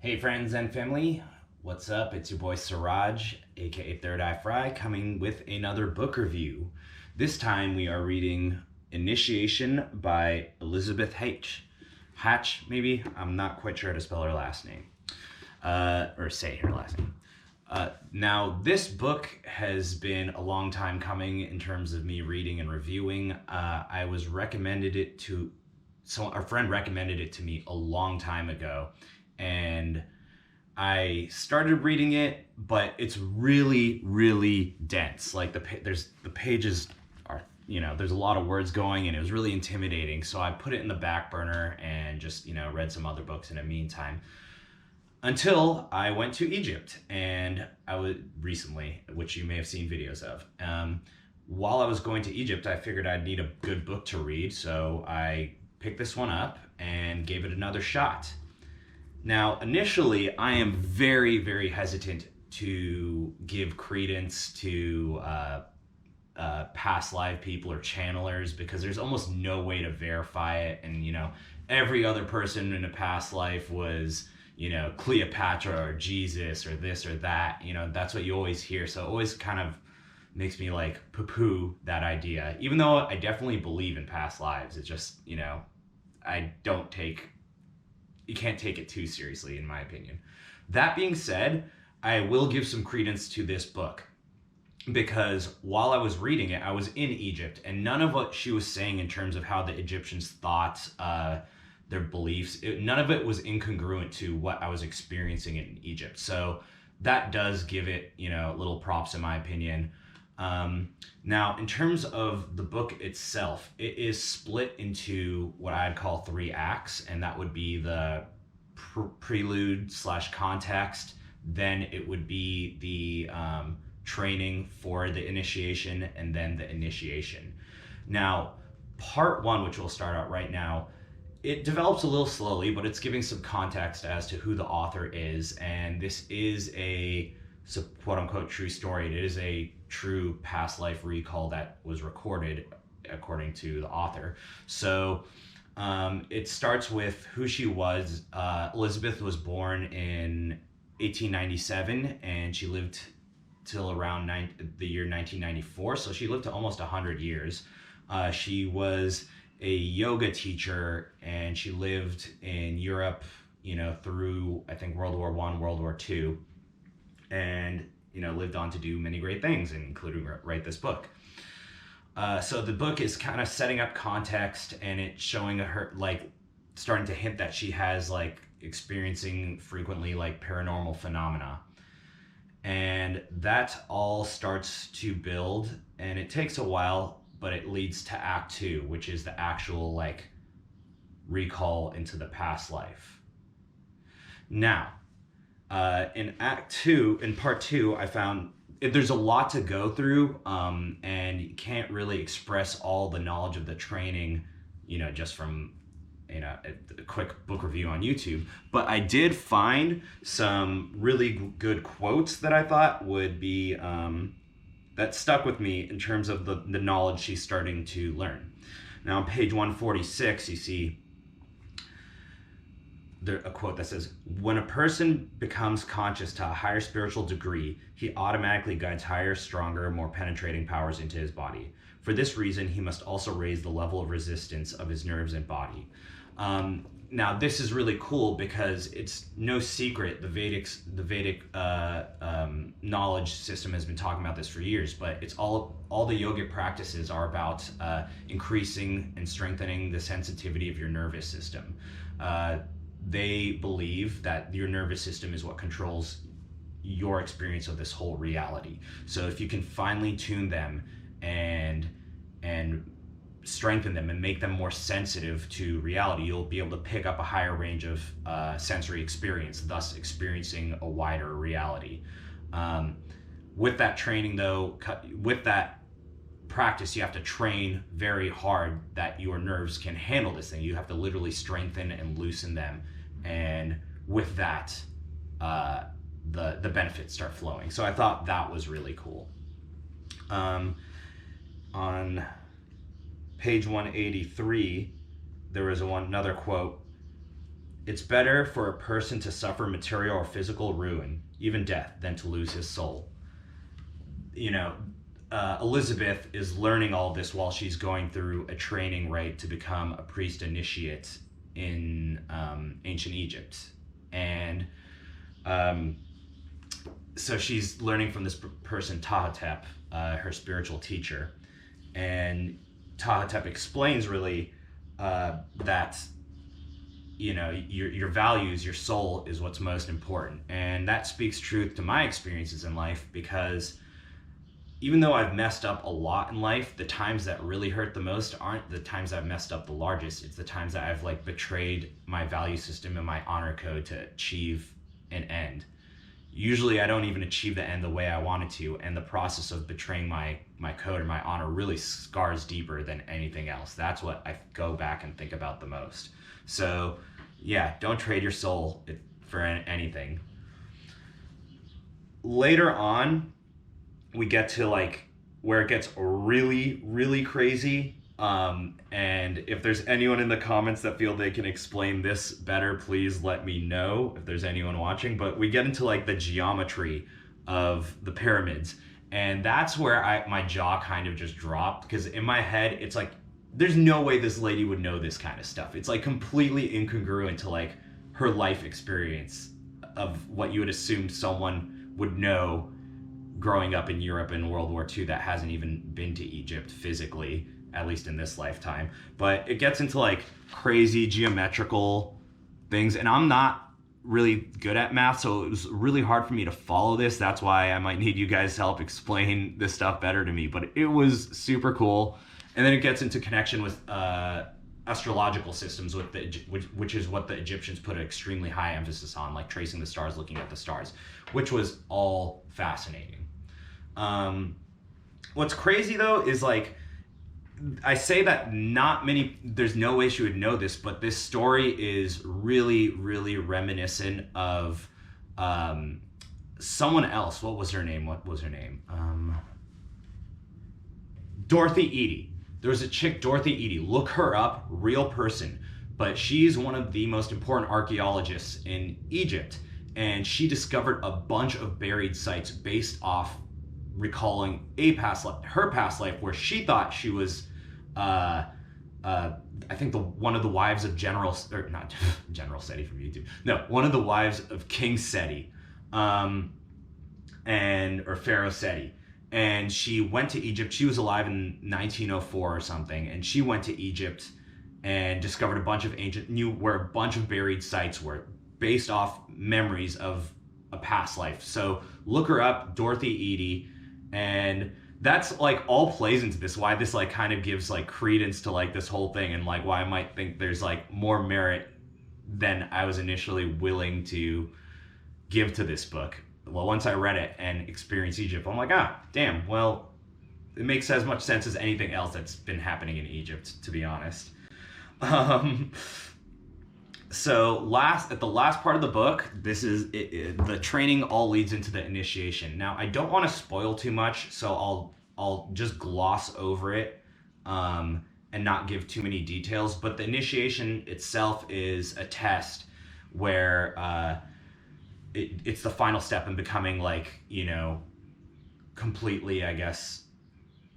Hey friends and family, what's up? It's your boy Siraj, aka Third Eye Fry, coming with another book review. This time we are reading Initiation by Elisabeth Haich. Hatch, maybe? I'm not quite sure how to spell her last name. Or say her last name. Now, this book has been a long time coming in terms of me reading and reviewing. I was recommended it to, so a friend recommended it to me a long time ago, and I started reading it, but it's really, really dense. Like the pages are, there's a lot of words going, and it was really intimidating. So I put it in the back burner and just, read some other books in the meantime. Until I went to Egypt, and I was recently, which you may have seen videos of. While I was going to Egypt, I figured I'd need a good book to read, so I picked this one up and gave it another shot. Now, initially, I am very, very hesitant to give credence to past live people or channelers because there's almost no way to verify it. And, every other person in a past life was, Cleopatra or Jesus or this or that. That's what you always hear. So it always kind of makes me like poo-poo that idea. Even though I definitely believe in past lives, it's just, you can't take it too seriously, in my opinion. That being said, I will give some credence to this book because while I was reading it, I was in Egypt, and none of what she was saying in terms of how the Egyptians thought, their beliefs, none of it was incongruent to what I was experiencing in Egypt. So that does give it, little props in my opinion. Now, in terms of the book itself, it is split into what I'd call 3 acts, and that would be the prelude / context. Then it would be the training for the initiation, and then the initiation. Now, part 1, which we'll start out right now, it develops a little slowly, but it's giving some context as to who the author is, and this is a quote-unquote true story. It is a true past life recall that was recorded according to the author. So it starts with who she was. Elizabeth was born in 1897, and she lived till around the year 1994, so she lived to almost 100 years. She was a yoga teacher, and she lived in Europe, through, I think, World War I, World War II, and lived on to do many great things, including write this book. So the book is kind of setting up context, and it's showing her, like, starting to hint that she has, like, experiencing frequently, like, paranormal phenomena. And that all starts to build, and it takes a while, but it leads to Act 2, which is the actual, like, recall into the past life. Now, in part 2, I found there's a lot to go through, and you can't really express all the knowledge of the training, just from, a quick book review on YouTube. But I did find some really good quotes that I thought would be, that stuck with me in terms of the knowledge she's starting to learn. Now, on page 146, you see a quote that says, "When a person becomes conscious to a higher spiritual degree, he automatically guides higher, stronger, more penetrating powers into his body. For this reason, he must also raise the level of resistance of his nerves and body." Now, this is really cool because it's no secret the Vedic knowledge system has been talking about this for years, but it's all the yogic practices are about increasing and strengthening the sensitivity of your nervous system. They believe that your nervous system is what controls your experience of this whole reality. So if you can finely tune them and strengthen them and make them more sensitive to reality, you'll be able to pick up a higher range of sensory experience, thus experiencing a wider reality. With that training, though, with that practice, you have to train very hard that your nerves can handle this thing. You have to literally strengthen and loosen them, and with that, the benefits start flowing. So I thought that was really cool. On page 183, there was another quote. It's better for a person to suffer material or physical ruin, even death, than to lose his soul. You know, Elizabeth is learning all this while she's going through a training, right, to become a priest initiate in ancient Egypt. And so she's learning from this person, Tahatep, her spiritual teacher. And Tahatep explains really that your values, your soul is what's most important. And that speaks truth to my experiences in life, because even though I've messed up a lot in life, the times that really hurt the most aren't the times I've messed up the largest. It's the times that I've like betrayed my value system and my honor code to achieve an end. Usually I don't even achieve the end the way I wanted to, and the process of betraying my code or my honor really scars deeper than anything else. That's what I go back and think about the most. So yeah, don't trade your soul for anything. Later on, we get to like where it gets really, really crazy. And if there's anyone in the comments that feel they can explain this better, please let me know if there's anyone watching. But we get into like the geometry of the pyramids. And that's where my jaw kind of just dropped, because in my head, it's like, there's no way this lady would know this kind of stuff. It's like completely incongruent to like her life experience of what you would assume someone would know growing up in Europe in World War II that hasn't even been to Egypt physically, at least in this lifetime. But it gets into like crazy geometrical things, and I'm not really good at math, so it was really hard for me to follow this. That's why I might need you guys' help explain this stuff better to me. But it was super cool. And then it gets into connection with astrological systems, which is what the Egyptians put an extremely high emphasis on, like tracing the stars, looking at the stars, which was all fascinating. What's crazy though is like, I say that there's no way she would know this, but this story is really, really reminiscent of someone else. What was her name? Dorothy Eady. There was a chick, Dorothy Eady. Look her up, real person. But she's one of the most important archaeologists in Egypt. And she discovered a bunch of buried sites based off recalling her past life, where she thought she was, I think one of the wives of not General Seti from YouTube. No, one of the wives of King Seti, or Pharaoh Seti. And she went to Egypt. She was alive in 1904 or something. And she went to Egypt and discovered a bunch of where a bunch of buried sites were based off memories of a past life. So look her up, Dorothy Eady. And that's like all plays into this, why this like kind of gives like credence to like this whole thing, and like why I might think there's like more merit than I was initially willing to give to this book. Well, once I read it and experienced Egypt, I'm like, damn, well, it makes as much sense as anything else that's been happening in Egypt, to be honest. So at the last part of the book, this is the training all leads into the initiation. Now, I don't want to spoil too much, so I'll just gloss over it and not give too many details. But the initiation itself is a test where it's the final step in becoming like, completely, I guess,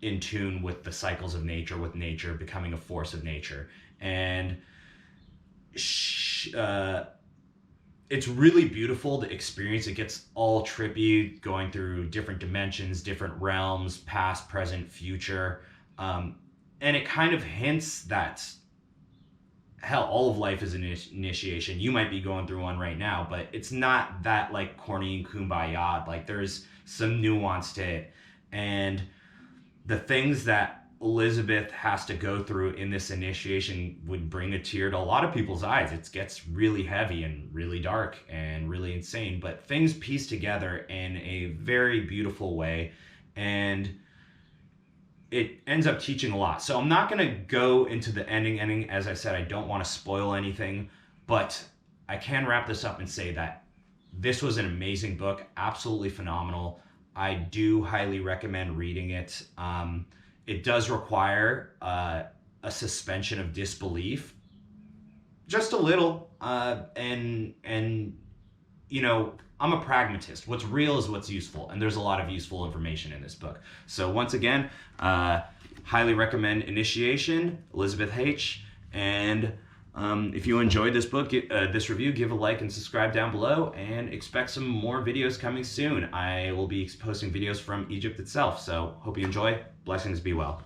in tune with the cycles of nature, with nature, becoming a force of nature. And it's really beautiful to experience. It gets all trippy, going through different dimensions, different realms, past, present, future. And it kind of hints that, hell, all of life is an initiation. You might be going through one right now, but it's not that like corny and kumbaya. Like there's some nuance to it. And the things that Elisabeth has to go through in this initiation would bring a tear to a lot of people's eyes. It gets really heavy and really dark and really insane, but things piece together in a very beautiful way, and it ends up teaching a lot. So I'm not going to go into the ending. As I said, I don't want to spoil anything, but I can wrap this up and say that this was an amazing book, absolutely phenomenal. I do highly recommend reading it. It does require a suspension of disbelief, just a little, and you know, I'm a pragmatist. What's real is what's useful, and there's a lot of useful information in this book. So once again, highly recommend Initiation, Elisabeth Haich, and if you enjoyed this book, this review, give a like and subscribe down below, and expect some more videos coming soon. I will be posting videos from Egypt itself, so hope you enjoy. Blessings, be well.